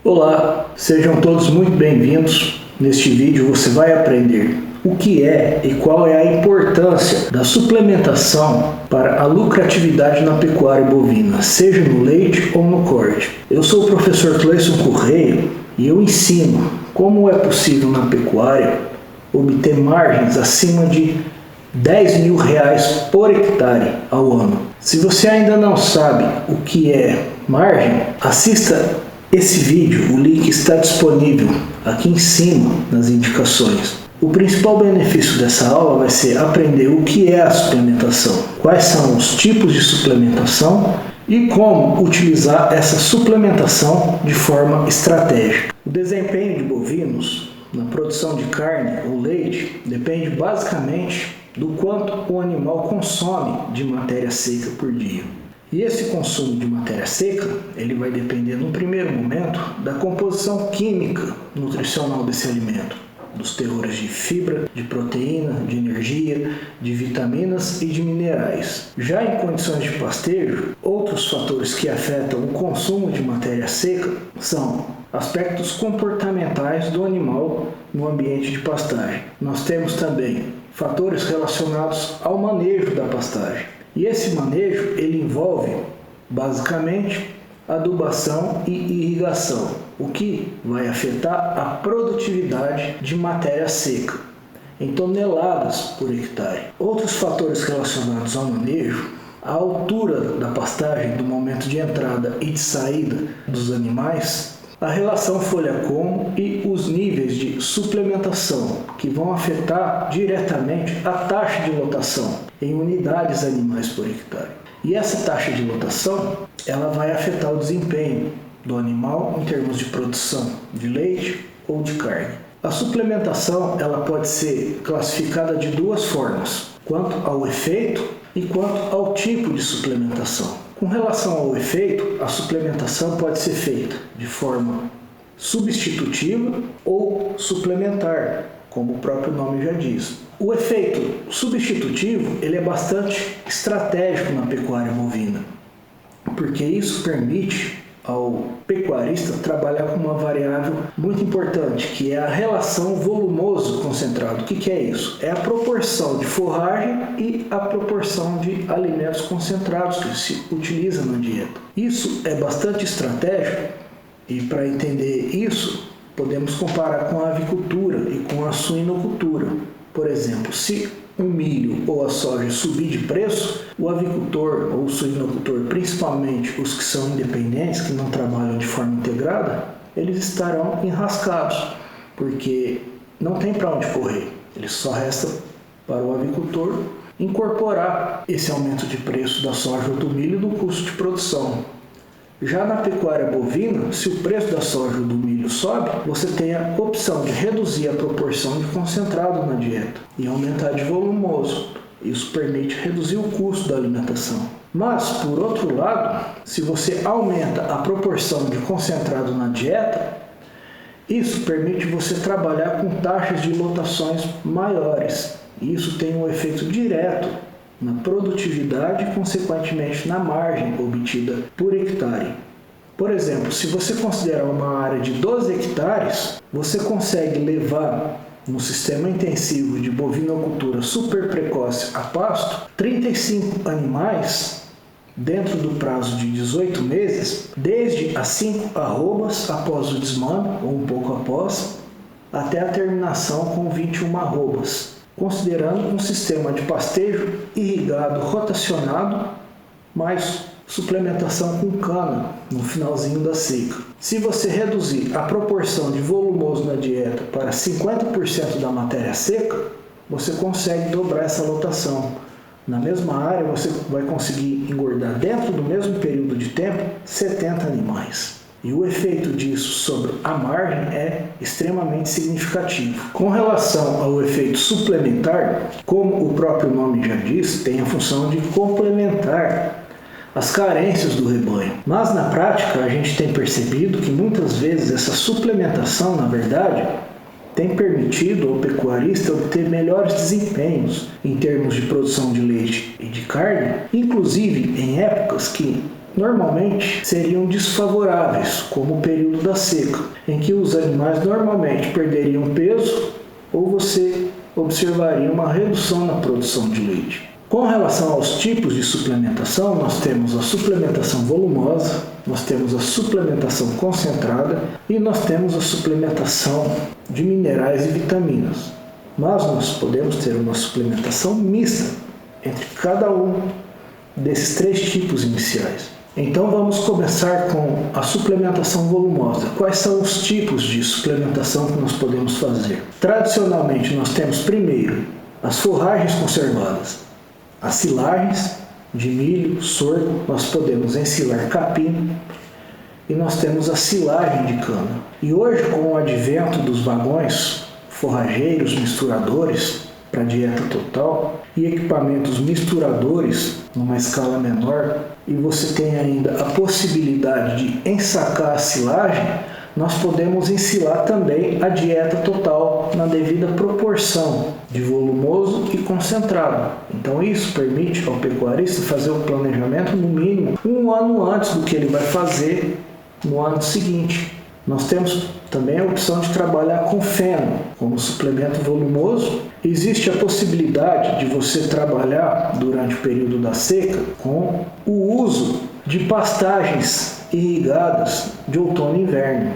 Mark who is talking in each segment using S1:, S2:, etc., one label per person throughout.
S1: Olá, sejam todos muito bem-vindos. Neste vídeo você vai aprender o que é e qual é a importância da suplementação para a lucratividade na pecuária bovina, seja no leite ou no corte. Eu sou o professor Cleison Correia e eu ensino como é possível na pecuária obter margens acima de R$10.000 por hectare ao ano. Se você ainda não sabe o que é margem, assista esse vídeo, o link está disponível aqui em cima nas indicações. O principal benefício dessa aula vai ser aprender o que é a suplementação, quais são os tipos de suplementação e como utilizar essa suplementação de forma estratégica. O desempenho de bovinos na produção de carne ou leite depende basicamente do quanto o animal consome de matéria seca por dia. E esse consumo de matéria seca, ele vai depender no primeiro momento da composição química nutricional desse alimento, dos teores de fibra, de proteína, de energia, de vitaminas e de minerais. Já em condições de pastejo, outros fatores que afetam o consumo de matéria seca são aspectos comportamentais do animal no ambiente de pastagem. Nós temos também fatores relacionados ao manejo da pastagem. E esse manejo ele envolve basicamente adubação e irrigação, o que vai afetar a produtividade de matéria seca em toneladas por hectare. Outros fatores relacionados ao manejo, a altura da pastagem do momento de entrada e de saída dos animais, a relação folha-como e os níveis de suplementação, que vão afetar diretamente a taxa de lotação em unidades animais por hectare. E essa taxa de lotação, ela vai afetar o desempenho do animal em termos de produção de leite ou de carne. A suplementação, ela pode ser classificada de duas formas, quanto ao efeito e quanto ao tipo de suplementação. Com relação ao efeito, a suplementação pode ser feita de forma substitutiva ou suplementar, como o próprio nome já diz. O efeito substitutivo ele é bastante estratégico na pecuária bovina, porque isso permite ao pecuarista trabalhar com uma variável muito importante, que é a relação volumoso-concentrado. O que é isso? É a proporção de forragem e a proporção de alimentos concentrados que se utiliza na dieta. Isso é bastante estratégico e para entender isso, podemos comparar com a avicultura e com a suinocultura. Por exemplo, se o milho ou a soja subir de preço, o avicultor ou o suinocultor, principalmente os que são independentes, que não trabalham de forma integrada, eles estarão enrascados, porque não tem para onde correr. Ele só resta para o avicultor incorporar esse aumento de preço da soja ou do milho no custo de produção. Já na pecuária bovina, se o preço da soja ou do milho sobe, você tem a opção de reduzir a proporção de concentrado na dieta e aumentar de volumoso. Isso permite reduzir o custo da alimentação. Mas, por outro lado, se você aumenta a proporção de concentrado na dieta, isso permite você trabalhar com taxas de lotações maiores. E isso tem um efeito direto na produtividade e, consequentemente, na margem obtida por hectare. Por exemplo, se você considerar uma área de 12 hectares, você consegue levar no sistema intensivo de bovinocultura super precoce a pasto 35 animais dentro do prazo de 18 meses, desde as 5 arrobas após o desmame, ou um pouco após, até a terminação com 21 arrobas. Considerando um sistema de pastejo irrigado rotacionado, mais suplementação com cana no finalzinho da seca. Se você reduzir a proporção de volumoso na dieta para 50% da matéria seca, você consegue dobrar essa lotação. Na mesma área, você vai conseguir engordar dentro do mesmo período de tempo 70 animais. E o efeito disso sobre a margem é extremamente significativo. Com relação ao efeito suplementar, como o próprio nome já diz, tem a função de complementar as carências do rebanho. Mas na prática a gente tem percebido que muitas vezes essa suplementação, na verdade, tem permitido ao pecuarista obter melhores desempenhos em termos de produção de leite e de carne, inclusive em épocas que normalmente seriam desfavoráveis, como o período da seca, em que os animais normalmente perderiam peso ou você observaria uma redução na produção de leite. Com relação aos tipos de suplementação, nós temos a suplementação volumosa, nós temos a suplementação concentrada e nós temos a suplementação de minerais e vitaminas. Mas nós podemos ter uma suplementação mista entre cada um desses 3 tipos iniciais. Então vamos começar com a suplementação volumosa. Quais são os tipos de suplementação que nós podemos fazer? Tradicionalmente nós temos primeiro as forragens conservadas, as silagens de milho, sorgo, nós podemos ensilar capim e nós temos a silagem de cana. E hoje, com o advento dos vagões forrageiros, misturadores para dieta total e equipamentos misturadores numa escala menor, e você tem ainda a possibilidade de ensacar a silagem, nós podemos ensilar também a dieta total na devida proporção de volumoso e concentrado. Então isso permite ao pecuarista fazer o planejamento no mínimo 1 ano antes do que ele vai fazer no ano seguinte. Nós temos também a opção de trabalhar com feno como suplemento volumoso. Existe a possibilidade de você trabalhar durante o período da seca com o uso de pastagens irrigadas de outono e inverno.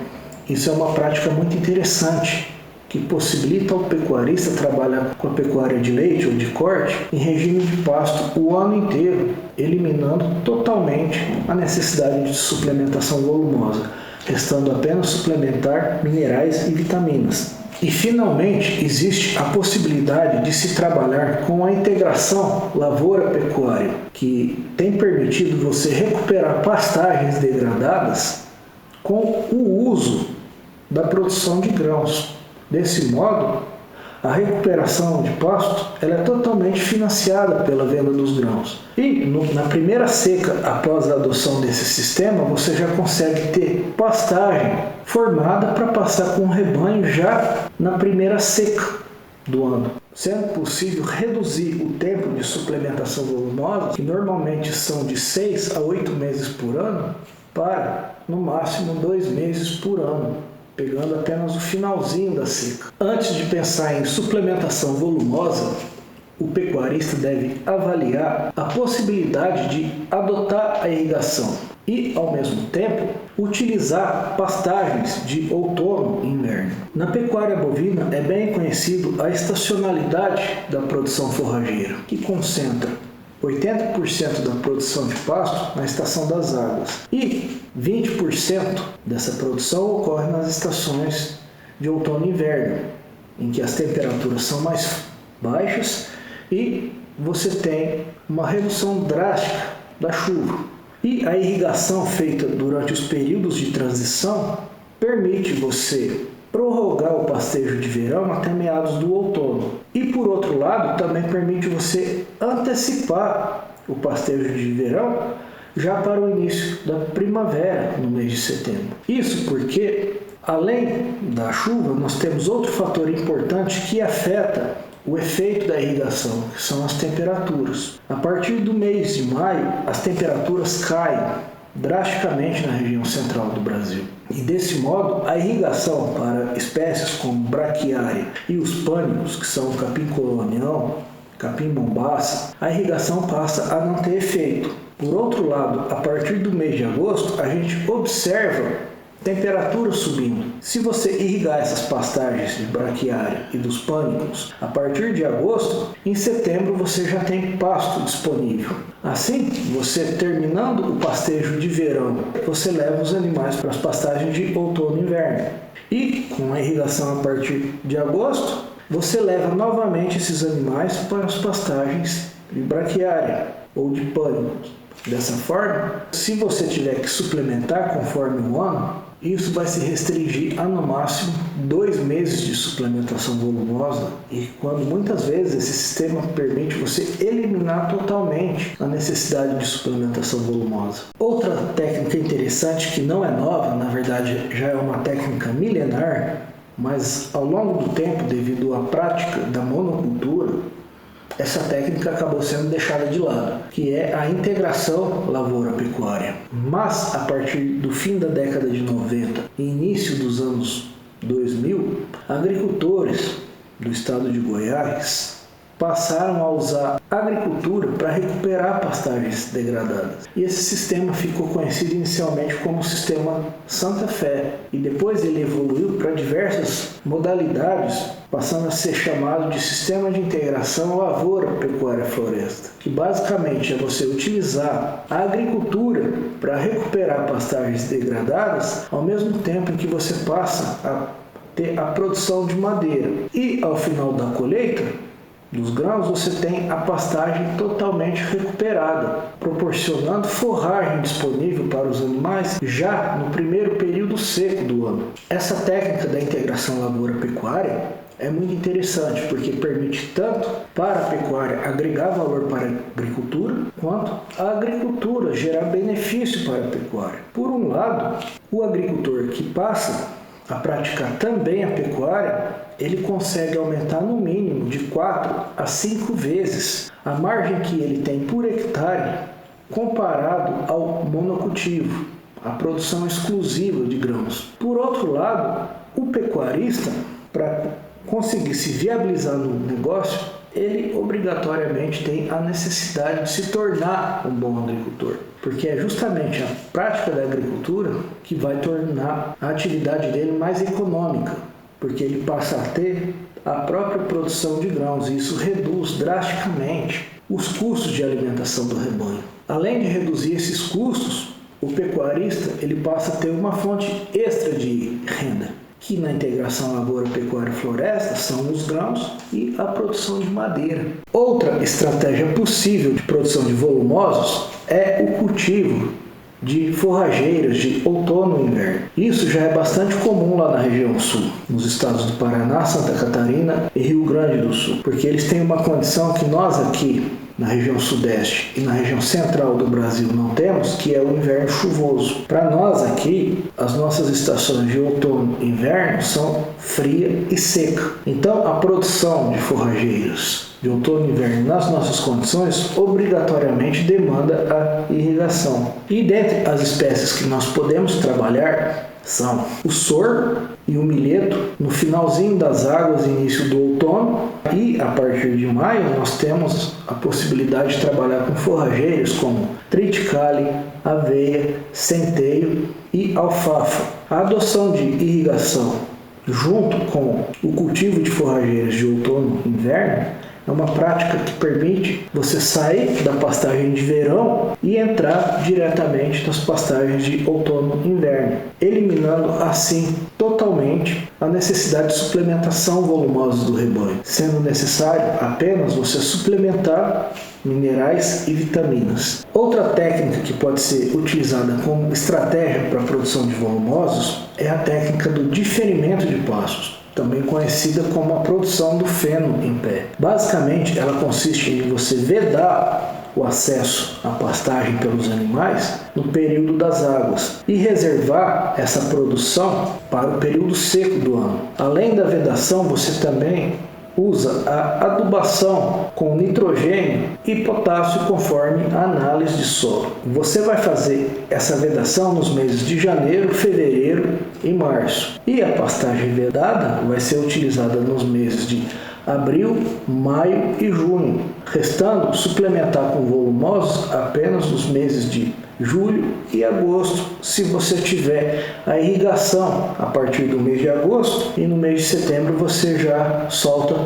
S1: Isso é uma prática muito interessante, que possibilita ao pecuarista trabalhar com a pecuária de leite ou de corte em regime de pasto o ano inteiro, eliminando totalmente a necessidade de suplementação volumosa, restando apenas suplementar minerais e vitaminas. E finalmente existe a possibilidade de se trabalhar com a integração lavoura-pecuária, que tem permitido você recuperar pastagens degradadas com o uso da produção de grãos. Desse modo, a recuperação de pasto ela é totalmente financiada pela venda dos grãos. E na primeira seca, após a adoção desse sistema, você já consegue ter pastagem formada para passar com o rebanho já na primeira seca do ano, sendo possível reduzir o tempo de suplementação volumosa, que normalmente são de 6 a 8 meses por ano, para no máximo 2 meses por ano, pegando apenas o finalzinho da seca. Antes de pensar em suplementação volumosa, o pecuarista deve avaliar a possibilidade de adotar a irrigação e, ao mesmo tempo, utilizar pastagens de outono e inverno. Na pecuária bovina é bem conhecido a estacionalidade da produção forrageira, que concentra 80% da produção de pasto na estação das águas e 20% dessa produção ocorre nas estações de outono e inverno, em que as temperaturas são mais baixas e você tem uma redução drástica da chuva. E a irrigação feita durante os períodos de transição permite você prorrogar o pastejo de verão até meados do outono. E por outro lado, também permite você antecipar o pastejo de verão já para o início da primavera, no mês de setembro. Isso porque, além da chuva, nós temos outro fator importante que afeta o efeito da irrigação, que são as temperaturas. A partir do mês de maio, as temperaturas caem drasticamente na região central do Brasil. E desse modo, a irrigação para espécies como braquiária e os pânicos, que são o capim colonial, capim mombaça, a irrigação passa a não ter efeito. Por outro lado, a partir do mês de agosto, a gente observa temperatura subindo. Se você irrigar essas pastagens de braquiária e dos pânicos a partir de agosto, em setembro você já tem pasto disponível. Assim, você terminando o pastejo de verão, você leva os animais para as pastagens de outono e inverno. E com a irrigação a partir de agosto, você leva novamente esses animais para as pastagens de braquiária ou de pânicos. Dessa forma, se você tiver que suplementar conforme o ano, isso vai se restringir a no máximo 2 meses de suplementação volumosa, e quando muitas vezes esse sistema permite você eliminar totalmente a necessidade de suplementação volumosa. Outra técnica interessante que não é nova, na verdade já é uma técnica milenar, mas ao longo do tempo, devido à prática da monocultura, essa técnica acabou sendo deixada de lado, que é a integração lavoura-pecuária. Mas, a partir do fim da década de 90 e início dos anos 2000, agricultores do estado de Goiás passaram a usar a agricultura para recuperar pastagens degradadas. E esse sistema ficou conhecido inicialmente como o Sistema Santa Fé, e depois ele evoluiu para diversas modalidades, passando a ser chamado de Sistema de Integração Lavoura, Pecuária, Floresta, que basicamente é você utilizar a agricultura para recuperar pastagens degradadas, ao mesmo tempo que você passa a ter a produção de madeira. E ao final da colheita dos grãos, você tem a pastagem totalmente recuperada, proporcionando forragem disponível para os animais já no primeiro período seco do ano. Essa técnica da integração lavoura-pecuária é muito interessante, porque permite tanto para a pecuária agregar valor para a agricultura, quanto a agricultura gerar benefício para a pecuária. Por um lado, o agricultor que passa a praticar também a pecuária, ele consegue aumentar no mínimo de 4 a 5 vezes a margem que ele tem por hectare comparado ao monocultivo, a produção exclusiva de grãos. Por outro lado, o pecuarista, para conseguir se viabilizar no negócio, ele obrigatoriamente tem a necessidade de se tornar um bom agricultor, porque é justamente a prática da agricultura que vai tornar a atividade dele mais econômica, porque ele passa a ter a própria produção de grãos, e isso reduz drasticamente os custos de alimentação do rebanho. Além de reduzir esses custos, o pecuarista ele passa a ter uma fonte extra de renda, que na integração lavoura, pecuária e floresta são os grãos e a produção de madeira. Outra estratégia possível de produção de volumosos é o cultivo de forrageiras de outono e inverno. Isso já é bastante comum lá na região sul, nos estados do Paraná, Santa Catarina e Rio Grande do Sul, porque eles têm uma condição que nós aqui na região sudeste e na região central do Brasil não temos, que é o inverno chuvoso. Para nós aqui, as nossas estações de outono e inverno são fria e seca. Então, a produção de forrageiros de outono e inverno nas nossas condições obrigatoriamente demanda a irrigação. E dentre as espécies que nós podemos trabalhar são o sorgo e o milheto no finalzinho das águas, início do outono, e a partir de maio nós temos a possibilidade de trabalhar com forrageiros como triticale, aveia, centeio e alfafa. A adoção de irrigação junto com o cultivo de forrageiros de outono e inverno é uma prática que permite você sair da pastagem de verão e entrar diretamente nas pastagens de outono e inverno, eliminando assim totalmente a necessidade de suplementação volumosa do rebanho, sendo necessário apenas você suplementar minerais e vitaminas. Outra técnica que pode ser utilizada como estratégia para a produção de volumosos é a técnica do diferimento de pastos, também conhecida como a produção do feno em pé. Basicamente, ela consiste em você vedar o acesso à pastagem pelos animais no período das águas e reservar essa produção para o período seco do ano. Além da vedação, você também usa a adubação com nitrogênio e potássio conforme a análise de solo. Você vai fazer essa vedação nos meses de janeiro, fevereiro e março. E a pastagem vedada vai ser utilizada nos meses de abril, maio e junho, restando suplementar com volumosos apenas nos meses de julho e agosto, se você tiver a irrigação a partir do mês de agosto, e no mês de setembro você já solta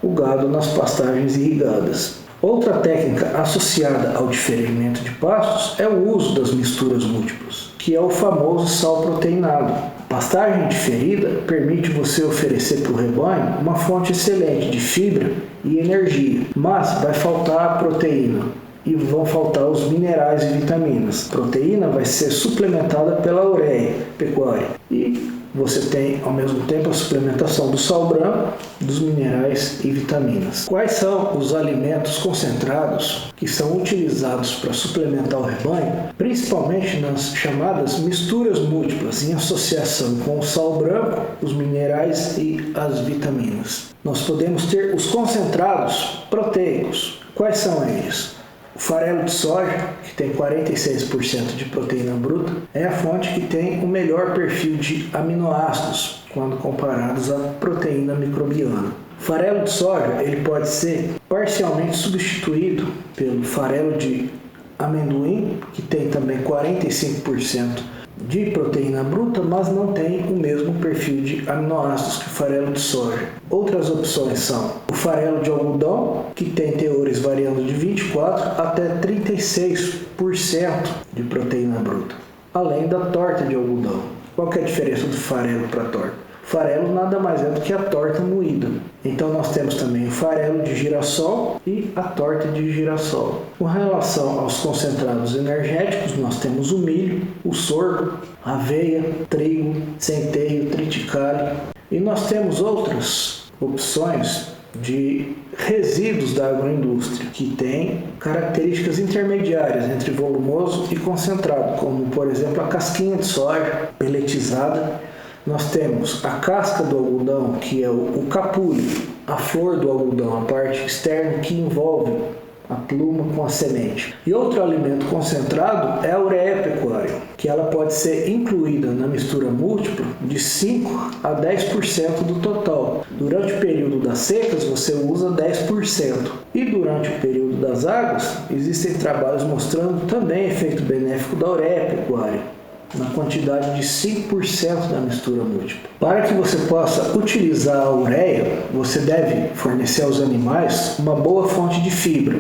S1: o gado nas pastagens irrigadas. Outra técnica associada ao diferimento de pastos é o uso das misturas múltiplas, que é o famoso sal proteinado. A pastagem diferida permite você oferecer para o rebanho uma fonte excelente de fibra e energia, mas vai faltar a proteína e vão faltar os minerais e vitaminas. A proteína vai ser suplementada pela ureia pecuária e você tem ao mesmo tempo a suplementação do sal branco, dos minerais e vitaminas. Quais são os alimentos concentrados que são utilizados para suplementar o rebanho? Principalmente nas chamadas misturas múltiplas, em associação com o sal branco, os minerais e as vitaminas. Nós podemos ter os concentrados proteicos. Quais são eles? O farelo de soja, que tem 46% de proteína bruta, é a fonte que tem o melhor perfil de aminoácidos quando comparados à proteína microbiana. O farelo de soja ele pode ser parcialmente substituído pelo farelo de amendoim, que tem também 45% de proteína bruta, mas não tem o mesmo perfil de aminoácidos que o farelo de soja. Outras opções são o farelo de algodão, que tem teores variando de 24% até 36% de proteína bruta, além da torta de algodão. Qual que é a diferença do farelo para a torta? O farelo nada mais é do que a torta moída. Então nós temos também o farelo de girassol e a torta de girassol. Com relação aos concentrados energéticos, nós temos o milho, o sorgo, aveia, trigo, centeio, triticale. E nós temos outras opções de resíduos da agroindústria, que têm características intermediárias entre volumoso e concentrado, como por exemplo a casquinha de soja peletizada. Nós temos a casca do algodão, que é o capulho, a flor do algodão, a parte externa que envolve a pluma com a semente. E outro alimento concentrado é a ureia pecuária, que ela pode ser incluída na mistura múltipla de 5 a 10% do total. Durante o período das secas, você usa 10%. E durante o período das águas, existem trabalhos mostrando também efeito benéfico da ureia pecuária, na quantidade de 5% da mistura múltipla. Para que você possa utilizar a ureia, você deve fornecer aos animais uma boa fonte de fibra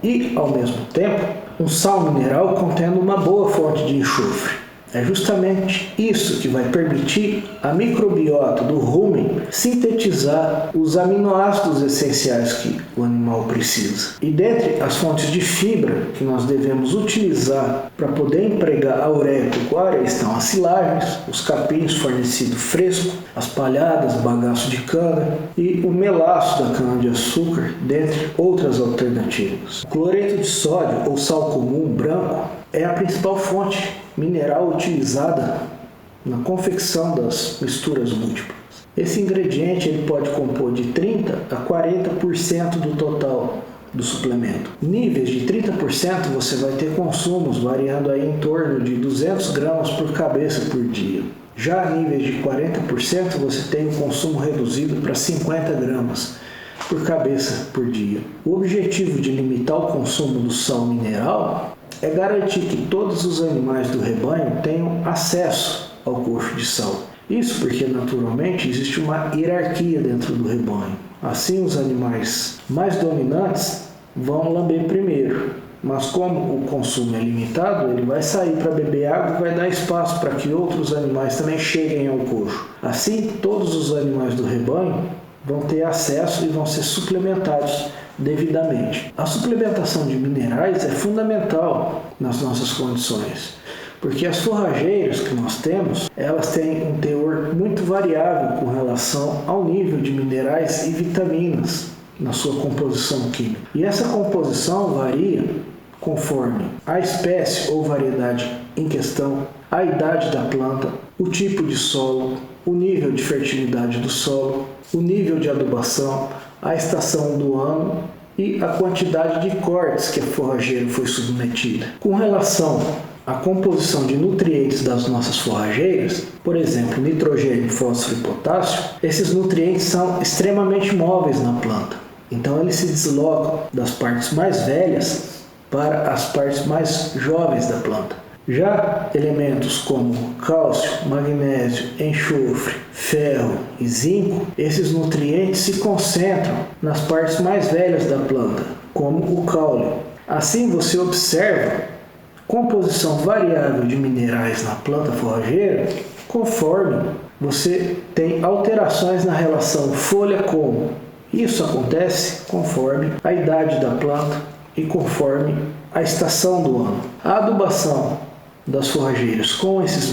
S1: e, ao mesmo tempo, um sal mineral contendo uma boa fonte de enxofre. É justamente isso que vai permitir a microbiota do rumen sintetizar os aminoácidos essenciais que o animal precisa. E dentre as fontes de fibra que nós devemos utilizar para poder empregar a ureia pecuária estão as silagens, os capins fornecido fresco, as palhadas, bagaço de cana e o melaço da cana-de-açúcar, dentre outras alternativas. O cloreto de sódio ou sal comum branco é a principal fonte mineral utilizada na confecção das misturas múltiplas. Esse ingrediente ele pode compor de 30% a 40% do total do suplemento. Níveis de 30% você vai ter consumos variando aí em torno de 200 gramas por cabeça por dia. Já a níveis de 40% você tem um consumo reduzido para 50 gramas por cabeça por dia. O objetivo de limitar o consumo do sal mineral é garantir que todos os animais do rebanho tenham acesso ao coxo de sal. Isso porque, naturalmente, existe uma hierarquia dentro do rebanho. Assim, os animais mais dominantes vão lamber primeiro, mas como o consumo é limitado, ele vai sair para beber água e vai dar espaço para que outros animais também cheguem ao coxo. Assim, todos os animais do rebanho vão ter acesso e vão ser suplementados devidamente. A suplementação de minerais é fundamental nas nossas condições, porque as forrageiras que nós temos, elas têm um teor muito variável com relação ao nível de minerais e vitaminas na sua composição química. E essa composição varia conforme a espécie ou variedade em questão, a idade da planta, o tipo de solo, o nível de fertilidade do solo, o nível de adubação, a estação do ano e a quantidade de cortes que a forrageira foi submetida. Com relação à composição de nutrientes das nossas forrageiras, por exemplo, nitrogênio, fósforo e potássio, esses nutrientes são extremamente móveis na planta. Então eles se deslocam das partes mais velhas para as partes mais jovens da planta. Já elementos como cálcio, magnésio, enxofre, ferro e zinco, esses nutrientes se concentram nas partes mais velhas da planta, como o caule. Assim você observa composição variável de minerais na planta forrageira, conforme você tem alterações na relação folha-como. Isso acontece conforme a idade da planta e conforme a estação do ano. A adubação das forrageiras com esses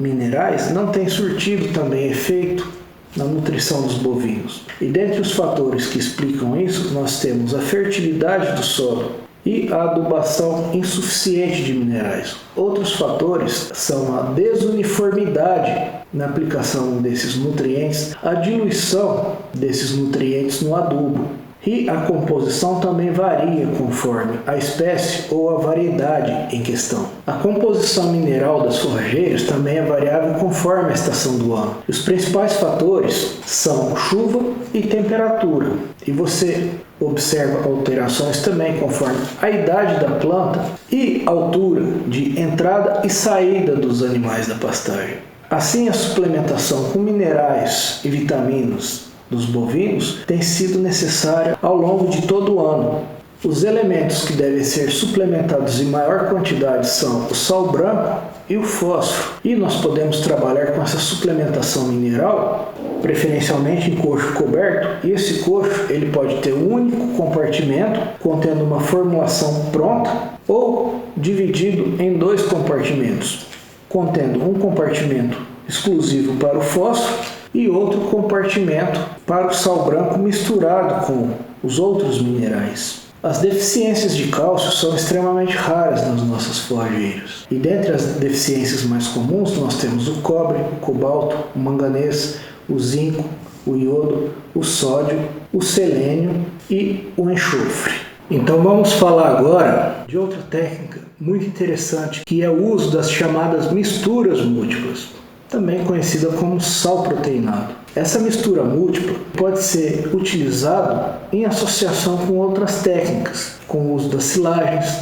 S1: minerais não tem surtido também efeito na nutrição dos bovinos. E dentre os fatores que explicam isso, nós temos a fertilidade do solo e a adubação insuficiente de minerais. Outros fatores são a desuniformidade na aplicação desses nutrientes, a diluição desses nutrientes no adubo. E a composição também varia conforme a espécie ou a variedade em questão. A composição mineral das forrageiras também é variável conforme a estação do ano. Os principais fatores são chuva e temperatura. E você observa alterações também conforme a idade da planta e altura de entrada e saída dos animais da pastagem. Assim, a suplementação com minerais e vitaminas dos bovinos tem sido necessária ao longo de todo o ano. Os elementos que devem ser suplementados em maior quantidade são o sal branco e o fósforo. E nós podemos trabalhar com essa suplementação mineral, preferencialmente em coxo coberto. E esse coxo ele pode ter um único compartimento contendo uma formulação pronta ou dividido em 2 compartimentos, contendo um compartimento exclusivo para o fósforo e outro compartimento para o sal branco misturado com os outros minerais. As deficiências de cálcio são extremamente raras nas nossas forrageiras. E dentre as deficiências mais comuns nós temos o cobre, o cobalto, o manganês, o zinco, o iodo, o sódio, o selênio e o enxofre. Então vamos falar agora de outra técnica muito interessante, que é o uso das chamadas misturas múltiplas, também conhecida como sal proteinado. Essa mistura múltipla pode ser utilizada em associação com outras técnicas, com o uso das silagens,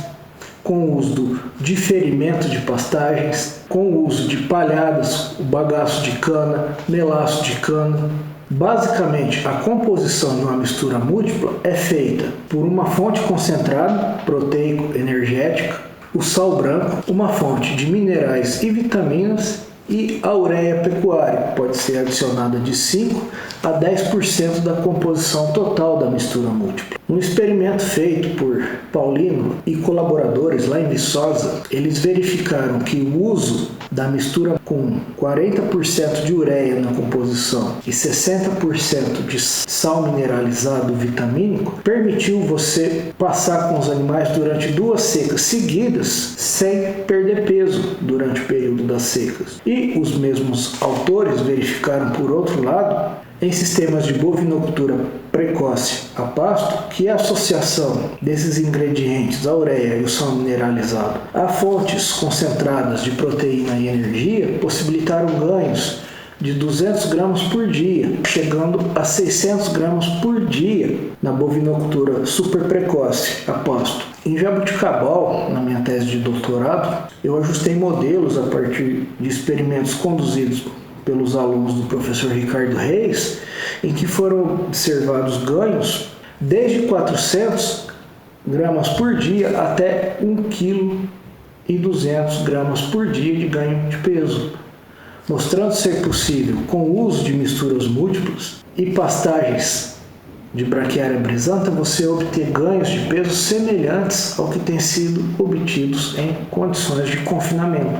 S1: com o uso do diferimento de pastagens, com o uso de palhadas, o bagaço de cana, melaço de cana. Basicamente, a composição de uma mistura múltipla é feita por uma fonte concentrada, proteico-energética, o sal branco, uma fonte de minerais e vitaminas, e a ureia pecuária pode ser adicionada de 5 a 10% da composição total da mistura múltipla. Um experimento feito por Paulino e colaboradores lá em Viçosa, eles verificaram que o uso da mistura com 40% de ureia na composição e 60% de sal mineralizado vitamínico permitiu você passar com os animais durante 2 secas seguidas sem perder peso durante o período das secas. E os mesmos autores verificaram, por outro lado, em sistemas de bovinocultura precoce a pasto, que a associação desses ingredientes, a ureia e o sal mineralizado, a fontes concentradas de proteína e energia, possibilitaram ganhos de 200 gramas por dia, chegando a 600 gramas por dia na bovinocultura super precoce a pasto. Em Jabuticabal, na minha tese de doutorado, eu ajustei modelos a partir de experimentos conduzidos pelos alunos do professor Ricardo Reis, em que foram observados ganhos desde 400 gramas por dia até 1,2 kg por dia de ganho de peso, mostrando ser possível, com o uso de misturas múltiplas e pastagens de braquiária brisanta, você obter ganhos de peso semelhantes ao que tem sido obtidos em condições de confinamento.